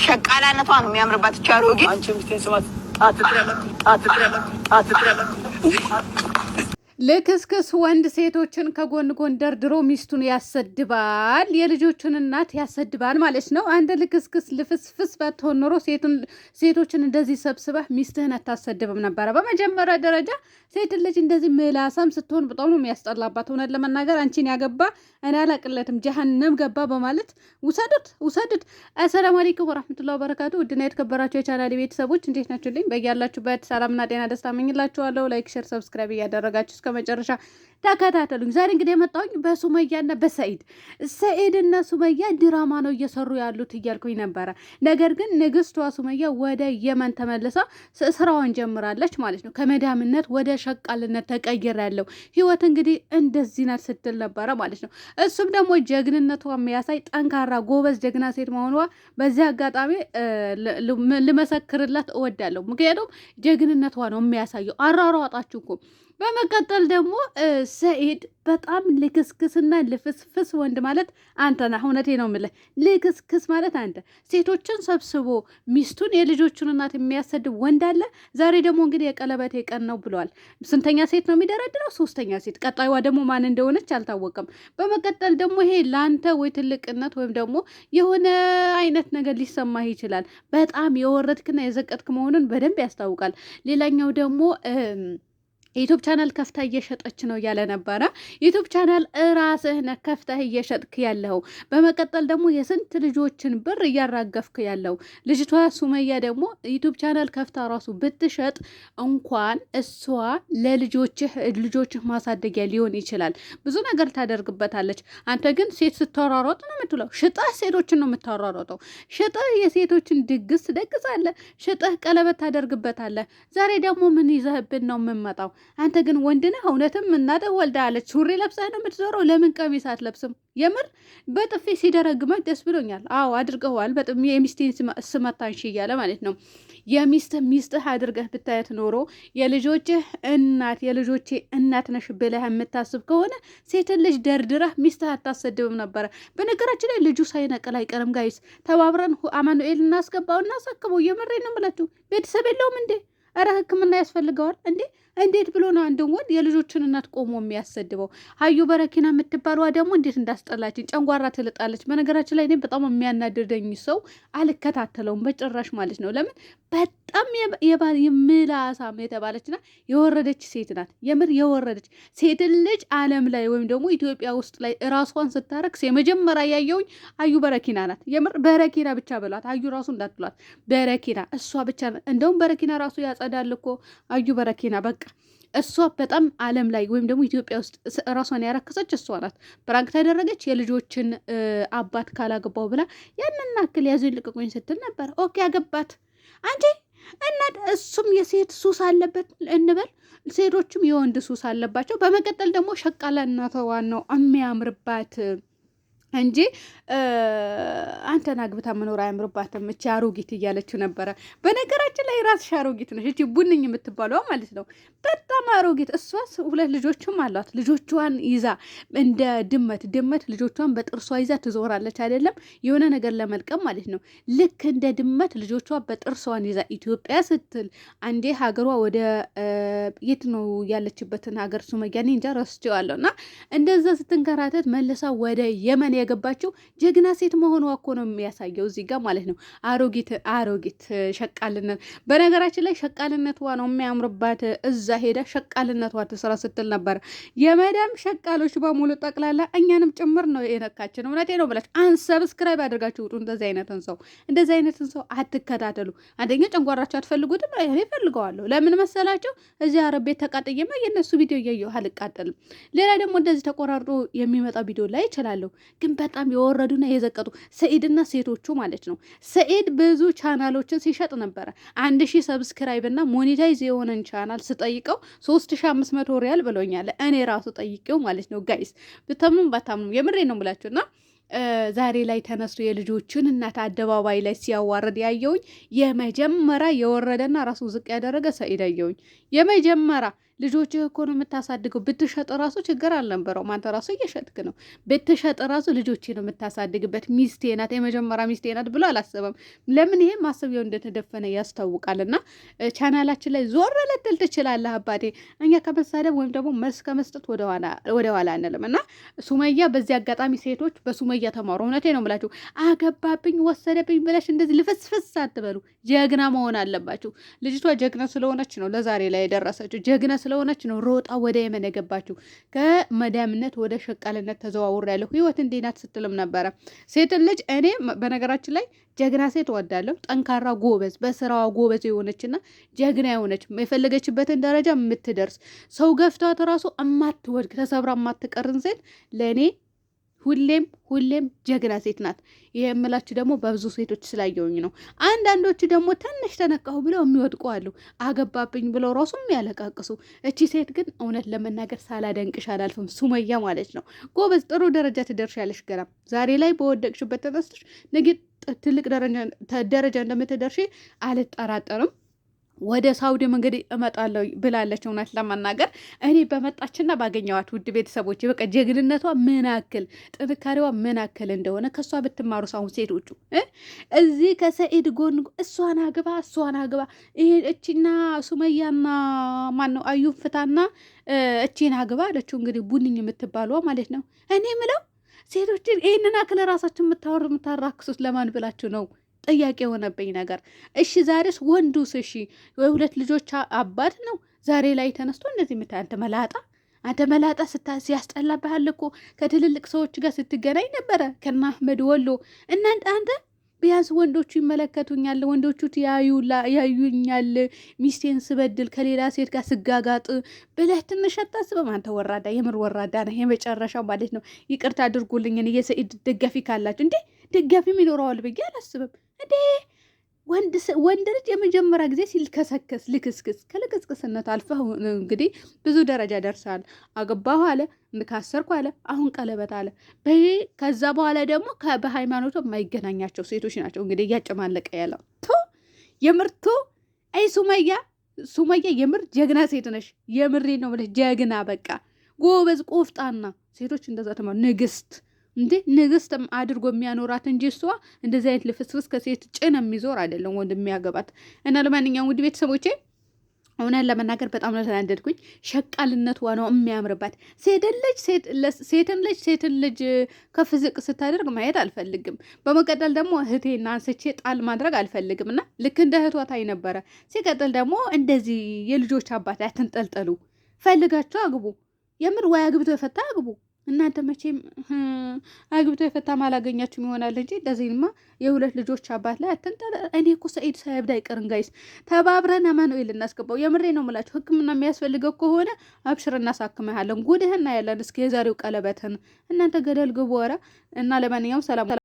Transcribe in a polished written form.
ሸቃላነቷ ነው የሚያምርባት። ቻሮጌ አንቺ ምስቴን ስማት አትጥረም ልክስክስ ወንድ ሴቶችን ከጎን ጎን ደርድሮ ሚስቱን ያሰድባል፣ የልጆቹን እናት ያሰድባል ማለት ነው። አንድ ልክስክስ ልፍስፍስ ባትሆን ኖሮ ሴቶችን እንደዚህ ሰብስበህ ሚስትህን አታሰድብም ነበረ። በመጀመሪያ ደረጃ ሴት ልጅ እንደዚህ ምላሳም ስትሆን በጣም ነው የሚያስጠላባት። እውነት ለመናገር አንቺን ያገባ እኔ አላቅለትም ጀሀነም ገባ በማለት ውሰዱት። አሰላሙ አለይኩም ወራህመቱላሂ ወበረካቱ። ውድና የተከበራችሁ የቻናሌ ቤተሰቦች እንዴት ናችሁልኝ? በያላችሁበት ሰላምና ጤና ደስታ እመኝላችኋለሁ። ላይክ፣ ሼር፣ ሰብስክራይብ እያደረጋችሁ መጨረሻ ተከታተሉኝ። ዛሬ እንግዲህ የመጣሁኝ በሱመያና በሰኢድ ሰኢድና ሱመያ ድራማ ነው እየሰሩ ያሉት እያልኩኝ ነበረ። ነገር ግን ንግስቷ ሱመያ ወደ የመን ተመልሳ ስራዋን ጀምራለች ማለት ነው። ከመዳምነት ወደ ሸቃልነት ተቀይር ያለው ህይወት እንግዲህ እንደዚህ ናት ስትል ነበረ ማለት ነው። እሱም ደግሞ ጀግንነቷ የሚያሳይ ጠንካራ ጎበዝ ጀግና ሴት መሆኗ በዚህ አጋጣሚ ልመሰክርላት እወዳለሁ። ምክንያቱም ጀግንነቷ ነው የሚያሳየው። አሯሯጣችሁ እኮ በመቀጠል ደግሞ ሰኢድ በጣም ልክስክስና ልፍስፍስ ወንድ ማለት አንተ ነህ። እውነቴ ነው የምልህ፣ ልክስክስ ማለት አንተ። ሴቶችን ሰብስቦ ሚስቱን የልጆቹን እናት የሚያሰድብ ወንድ አለ። ዛሬ ደግሞ እንግዲህ የቀለበቴ ቀን ነው ብለዋል። ስንተኛ ሴት ነው የሚደረድረው? 3ኛ ሴት። ቀጣይዋ ደግሞ ማን እንደሆነች አልታወቀም። በመቀጠል ደግሞ ይሄ ለአንተ ወይ ትልቅነት ወይም ደግሞ የሆነ አይነት ነገር ሊሰማህ ይችላል። በጣም የወረድክና የዘቀጥክ መሆኑን በደንብ ያስታውቃል። ሌላኛው ደግሞ ዩቱብ ቻናል ከፍታ እየሸጠች ነው ያለ ነበረ። ዩቱብ ቻናል ራስህ ነህ ከፍተህ እየሸጥክ ያለው። በመቀጠል ደግሞ የስንት ልጆችን ብር እያራገፍክ ያለው። ልጅቷ ሱመያ ደግሞ ዩቱብ ቻናል ከፍታ ራሱ ብትሸጥ እንኳን እሷ ለልጆችህ ማሳደጊያ ሊሆን ይችላል፣ ብዙ ነገር ታደርግበታለች። አንተ ግን ሴት ስታሯሯጥ ነው የምትውለው። ሽጠህ ሴቶችን ነው የምታሯሯጠው። ሽጠህ የሴቶችን ድግስ ትደግሳለህ። ሽጠህ ቀለበት ታደርግበታለህ። ዛሬ ደግሞ ምን ይዘህብን ነው የምመጣው? አንተ ግን ወንድ ነህ። እውነትም እናትህ ወልዳ አለች ሱሪ ለብሰህ ነው የምትዞረው። ለምን ቀሚስ አትለብስም? የምር በጥፊ ሲደረግመህ ደስ ብሎኛል። አዎ አድርገዋል። በጥፊ የሚስቴን ስመታንሽ እያለ ማለት ነው። ሚስትህ አድርገህ ብታየት ኖሮ የልጆችህ እናት ነሽ ብለህ የምታስብ ከሆነ ሴትን ልጅ ደርድረህ ሚስትህ አታሰድብም ነበረ። በነገራችን ላይ ልጁ ሳይነቅል አይቀርም። ጋይስ ተባብረን አማኑኤል እናስገባው፣ እናሳክበው። የምሬ ነው የምላችሁ። ቤተሰብ የለውም እንዴ? ኧረ ሕክምና ያስፈልገዋል እንዴ? እንዴት ብሎ ነው አንድ ወንድ የልጆችን እናት ቆሞ የሚያሰድበው? ሀዩ በረኪና የምትባለዋ ደግሞ እንዴት እንዳስጠላችን፣ ጨንጓራ ትልጣለች። በነገራችን ላይ እኔ በጣም የሚያናድደኝ ሰው አልከታተለውም በጭራሽ ማለት ነው። ለምን? በጣም የምላሳም የተባለችና የወረደች ሴት ናት። የምር የወረደች ሴት ልጅ ዓለም ላይ ወይም ደግሞ ኢትዮጵያ ውስጥ ላይ ራሷን ስታረክስ የመጀመሪያ ያየውኝ አዩ በረኪና ናት። የምር በረኪና ብቻ በሏት፣ አዩ ራሱ እንዳትሏት፣ በረኪና እሷ ብቻ። እንደውም በረኪና ራሱ ያጸዳል እኮ አዩ በረኪና። በቃ እሷ በጣም ዓለም ላይ ወይም ደግሞ ኢትዮጵያ ውስጥ ራሷን ያረከሰች እሷ ናት። ፕራንክ ተደረገች። የልጆችን አባት ካላገባው ብላ ያንን አክል ያዙ ይልቀቁኝ ስትል ነበር። ኦኬ አገባት አንቺ እናት። እሱም የሴት ሱስ አለበት እንበል፣ ሴቶችም የወንድ ሱስ አለባቸው። በመቀጠል ደግሞ ሸቃላ እናተዋን ነው የሚያምርባት እንጂ አንተን አግብታ መኖር አያምርባትም። እቺ አሮጊት እያለችው ነበረ። በነገራችን ላይ ራስሽ አሮጊት ነሽ። እቺ ቡንኝ የምትባለዋ ማለት ነው። በጣም አሮጊት። እሷስ 2 ልጆችም አሏት። ልጆቿን ይዛ እንደ ድመት ልጆቿን በጥርሷ ይዛ ትዞራለች። አይደለም የሆነ ነገር ለመልቀም ማለት ነው። ልክ እንደ ድመት ልጆቿ በጥርሷን ይዛ ኢትዮጵያ ስትል አንዴ ሀገሯ ወደ የት ነው ያለችበትን ሀገር ሱመያ እንጃ ረስቼዋለሁ። እና እንደዛ ስትንከራተት መልሳ ወደ የመን የገባችው ጀግና ሴት መሆኗ እኮ ነው የሚያሳየው እዚህ ጋር ማለት ነው። አሮጊት ሸቃልነት። በነገራችን ላይ ሸቃልነቷ ነው የሚያምርባት። እዛ ሄዳ ሸቃልነቷ ትስራ ስትል ነበር። የመዳም ሸቃሎች በሙሉ ጠቅላላ እኛንም ጭምር ነው የነካችን። እውነቴ ነው ብላችሁ አንሰብስክራይብ አድርጋችሁ ውጡ። እንደዚህ አይነትን ሰው አትከታተሉ። አንደኛ ጨንጓራችሁ አትፈልጉትም። እኔ ፈልገዋለሁ። ለምን መሰላቸው? እዚህ አረብ ቤት ተቃጠየማ የእነሱ ቪዲዮ እያየሁ አልቃጠልም። ሌላ ደግሞ እንደዚህ ተቆራርጦ የሚመጣ ቪዲዮ ላይ ይችላለሁ። ግን በጣም የወረዱና የዘቀጡ ሰኢድና ሴቶቹ ማለት ነው። ሰኢድ ብዙ ቻናሎችን ሲሸጥ ነበረ። 1000 ሰብስክራይብ እና ሞኔታይዝ የሆነን ቻናል ስጠይቀው 3500 ሪያል ብሎኛል። እኔ ራሱ ጠይቄው ማለት ነው። ጋይስ ብታምኑም ባታምኑም የምሬ ነው ብላችሁና ዛሬ ላይ ተነስቶ የልጆችን እናት አደባባይ ላይ ሲያዋርድ ያየውኝ የመጀመሪያ የወረደና ራሱ ዝቅ ያደረገ ሰኢድ ያየውኝ የመጀመሪያ። ልጆችህ እኮ ነው የምታሳድገው። ብትሸጥ ራሱ ችግር አልነበረውም። አንተ ራሱ እየሸጥክ ነው። ብትሸጥ ራሱ ልጆቼ ነው የምታሳድግበት፣ ሚስቴ ናት፣ የመጀመሪያ ሚስቴ ናት ብሎ አላሰበም። ለምን ይሄ ማሰቢያው እንደተደፈነ ያስታውቃል። እና ቻናላችን ላይ ዞር ልትል ትችላለህ አባቴ። እኛ ከመሳደብ ወይም ደግሞ መልስ ከመስጠት ወደኋላ አንልም። እና ሱመያ በዚህ አጋጣሚ ሴቶች በሱመያ ተማሩ። እውነቴ ነው የምላችሁ። አገባብኝ ወሰደብኝ ብለሽ እንደዚህ ልፍስፍስ አትበሉ። ጀግና መሆን አለባችሁ። ልጅቷ ጀግና ስለሆነች ነው ለዛሬ ላይ የደረሰችው። ጀግና ስለሆነች ነው ሮጣ ወደ የመን የገባችው። ከመዳምነት ወደ ሸቃልነት ተዘዋውር ያለሁ ህይወት እንዴት ናት ስትልም ነበረ። ሴትን ልጅ እኔ በነገራችን ላይ ጀግና ሴት እወዳለሁ። ጠንካራ ጎበዝ፣ በስራዋ ጎበዝ የሆነችና ጀግና የሆነች የፈለገችበትን ደረጃ የምትደርስ ሰው ገፍቷት ራሱ እማትወድቅ ተሰብራ የማትቀርን ሴት ለእኔ ሁሌም ጀግና ሴት ናት። ይሄ የምላችሁ ደግሞ በብዙ ሴቶች ስላየውኝ ነው። አንዳንዶቹ ደግሞ ትንሽ ተነካሁ ብለው የሚወድቁ አሉ። አገባብኝ ብለው ራሱ የሚያለቃቅሱ። እቺ ሴት ግን እውነት ለመናገር ሳላደንቅሽ አላልፍም። ሱመያ ማለት ነው ጎበዝ፣ ጥሩ ደረጃ ትደርሻለሽ። ገና ዛሬ ላይ በወደቅሽበት ተነስተሽ ነገ ትልቅ ደረጃ እንደምትደርሺ አልጠራጠርም። ወደ ሳውዲም እንግዲህ እመጣለሁ ብላለች። እውነት ለመናገር እኔ በመጣችና ባገኘዋት ውድ ቤተሰቦች በቃ ጀግንነቷ ምን ያክል ጥንካሬዋ ምን ያክል እንደሆነ ከእሷ ብትማሩ ሳሁን ሴቶቹ እዚህ ከሰኢድ ጎን እሷን አግባ ይሄ እቺና ሱመያና ማነው አዩን ፍታና እቺን አግባ አለችው። እንግዲህ ቡንኝ የምትባሏ ማለት ነው። እኔ ምለው ሴቶችን ይህንን አክል ራሳችሁ የምታራክሱት ለማን ብላችሁ ነው? ጥያቄ የሆነብኝ ነገር። እሺ ዛሬስ ወንዱስ? እሺ የሁለት ልጆች አባት ነው። ዛሬ ላይ ተነስቶ እንደዚህ አንተ መላጣ ሲያስጠላብሃል እኮ ከትልልቅ ሰዎች ጋር ስትገናኝ ነበረ ከና አህመድ ወሎ። እናንተ አንተ ቢያንስ ወንዶቹ ይመለከቱኛል፣ ወንዶቹ ያዩኛል፣ ሚስቴን ስበድል ከሌላ ሴት ጋር ስጋጋጥ ብለህ ትንሽ አታስብም? አንተ ወራዳ፣ የምር ወራዳ ነህ የመጨረሻው ማለት ነው። ይቅርታ አድርጉልኝ። የሰኢድ ደጋፊ ካላችሁ እንዴ ደጋፊም ይኖረዋል ብዬ አላስብም። እንዴ ወንድ ልጅ የመጀመሪያ ጊዜ ሲልከሰከስ ልክስክስ ከልክስክስነት አልፈህ እንግዲህ ብዙ ደረጃ ደርሳል። አገባሁ አለ፣ ካሰርኩ አለ፣ አሁን ቀለበት አለ። ከዛ በኋላ ደግሞ በሃይማኖቱ የማይገናኛቸው ሴቶች ናቸው እንግዲህ እያጨማለቀ ያለው። የምርቶ አይ ሱመያ የምር ጀግና ሴት ነሽ። የምሬ ነው ብለሽ ጀግና፣ በቃ ጎበዝ፣ ቆፍጣና ሴቶች እንደዛ ተማ ንግስት እንዴ ንግስት አድርጎ የሚያኖራት እንጂ እሷ እንደዚህ አይነት ልፍስፍስ ከሴት ጭን የሚዞር አይደለም ወንድ የሚያገባት። እና ለማንኛውም ውድ ቤተሰቦቼ እውነት ለመናገር በጣም ነው ተናደድኩኝ። ሸቃልነቷ ነው የሚያምርባት። ሴትን ልጅ ከፍ ዝቅ ስታደርግ ማየት አልፈልግም። በመቀጠል ደግሞ እህቴና አንስቼ ጣል ማድረግ አልፈልግም። እና ልክ እንደ እህቷ ታይ ነበረ። ሲቀጥል ደግሞ እንደዚህ የልጆች አባት አትንጠልጠሉ። ፈልጋቸው አግቡ። የምር ወይ አግብቶ የፈታ አግቡ። እናንተ መቼም አግብቶ የፈታም አላገኛችሁም ይሆናል እንጂ እንደዚህማ የሁለት ልጆች አባት ላይ አትንጠለ። እኔ እኮ ሰኢድ ሳይብድ አይቀርም ጋይስ። ተባብረን አማኑኤል እናስገባው። የምሬ ነው የምላችሁ። ሕክምና የሚያስፈልገው ከሆነ አብሽር እናሳክመሃለን። ጉድህና ያለን እስከ የዛሬው ቀለበትን እናንተ ገደል ግቡ። ኧረ እና ለማንኛውም ሰላም